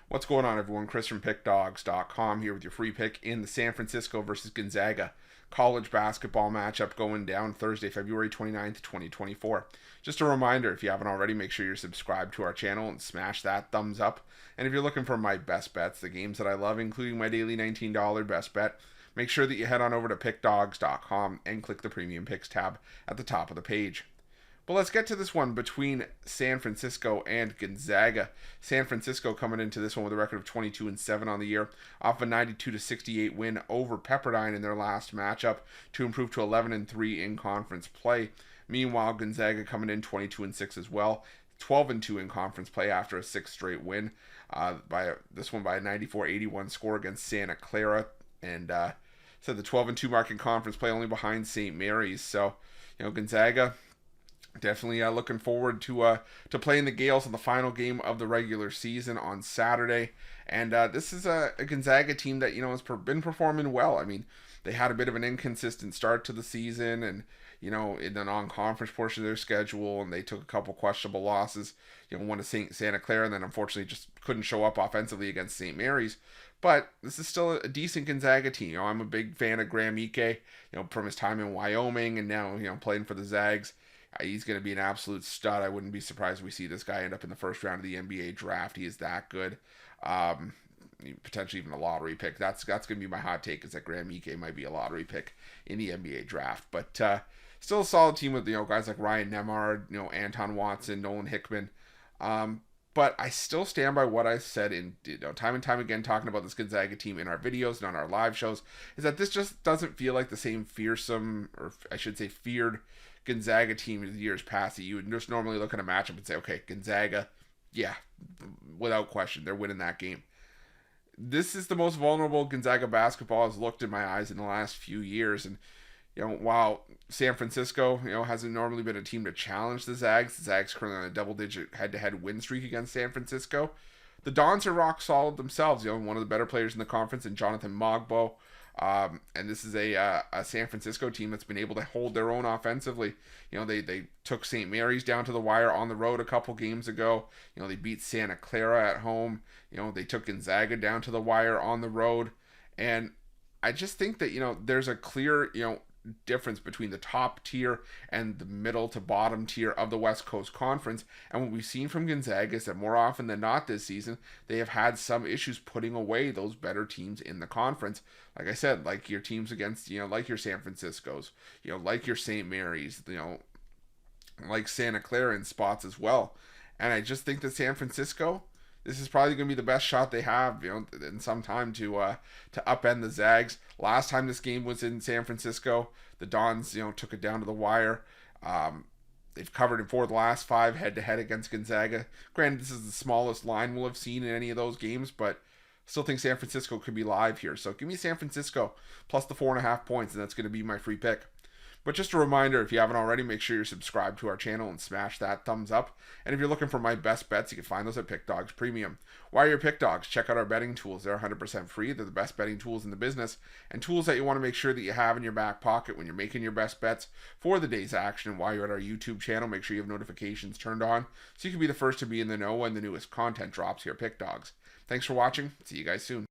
What's going on, everyone? Chris from PickDogs.com here with your free pick in the San Francisco versus Gonzaga college basketball matchup going down Thursday, February 29th, 2024. Just a reminder, if you haven't already, make sure you're subscribed to our channel and smash that thumbs up. And if you're looking for my best bets, the games that I love, including my daily $19 best bet, make sure that you head on over to PickDogs.com and click the Premium Picks tab at the top of the page. But let's get to this one between San Francisco and Gonzaga. San Francisco coming into this one with a record of 22-7 on the year, off a 92-68 win over Pepperdine in their last matchup to improve to 11-3 in conference play. Meanwhile, Gonzaga coming in 22-6 as well, 12-2 in conference play after a sixth straight win. By a 94-81 score against Santa Clara, and so the 12-2 mark in conference play, only behind St. Mary's. So, Gonzaga definitely looking forward to playing the Gales in the final game of the regular season on Saturday. And this is a Gonzaga team that has been performing well. I mean, they had a bit of an inconsistent start to the season, and in the non-conference portion of their schedule, and they took a couple questionable losses. One to Santa Clara, and then unfortunately just couldn't show up offensively against St. Mary's. But this is still a decent Gonzaga team. I'm a big fan of Graham Ike, from his time in Wyoming, and now playing for the Zags. He's going to be an absolute stud. I wouldn't be surprised if we see this guy end up in the first round of the NBA draft. He is that good. Potentially even a lottery pick. That's going to be my hot take, is that Graham Ike might be a lottery pick in the NBA draft. But still a solid team with guys like Ryan Nembhard, Anton Watson, Nolan Hickman. But I still stand by what I said in time and time again, talking about this Gonzaga team in our videos and on our live shows, is that this just doesn't feel like the same fearsome, or I should say feared, Gonzaga team in years past that you would just normally look at a matchup and say, okay, Gonzaga, yeah, without question, they're winning that game. This is the most vulnerable Gonzaga basketball has looked in my eyes in the last few years. And while San Francisco, hasn't normally been a team to challenge the Zags currently on a double-digit head-to-head win streak against San Francisco. The Dons are rock solid themselves. One of the better players in the conference in Jonathan Mogbo. And this is a San Francisco team that's been able to hold their own offensively. They took St. Mary's down to the wire on the road a couple games ago. They beat Santa Clara at home. They took Gonzaga down to the wire on the road. And I just think that, there's a clear, difference between the top tier and the middle to bottom tier of the West Coast Conference. And what we've seen from Gonzaga is that more often than not this season, they have had some issues putting away those better teams in the conference. Like I said, like your teams against, like your San Francisco's, like your St. Mary's, like Santa Clara in spots as well. And I just think that San Francisco, this is probably going to be the best shot they have, in some time to upend the Zags. Last time this game was in San Francisco, the Dons, took it down to the wire. They've covered in 4 of the last 5 head-to-head against Gonzaga. Granted, this is the smallest line we'll have seen in any of those games, but still think San Francisco could be live here. So give me San Francisco plus the 4.5 points, and that's going to be my free pick. But just a reminder, if you haven't already, make sure you're subscribed to our channel and smash that thumbs up. And if you're looking for my best bets, you can find those at Pick Dogs Premium. While you're Pick Dogs, check out our betting tools. They're 100% free. They're the best betting tools in the business, and tools that you want to make sure that you have in your back pocket when you're making your best bets for the day's action. And while you're at our YouTube channel, make sure you have notifications turned on so you can be the first to be in the know when the newest content drops here at Pick Dogs. Thanks for watching. See you guys soon.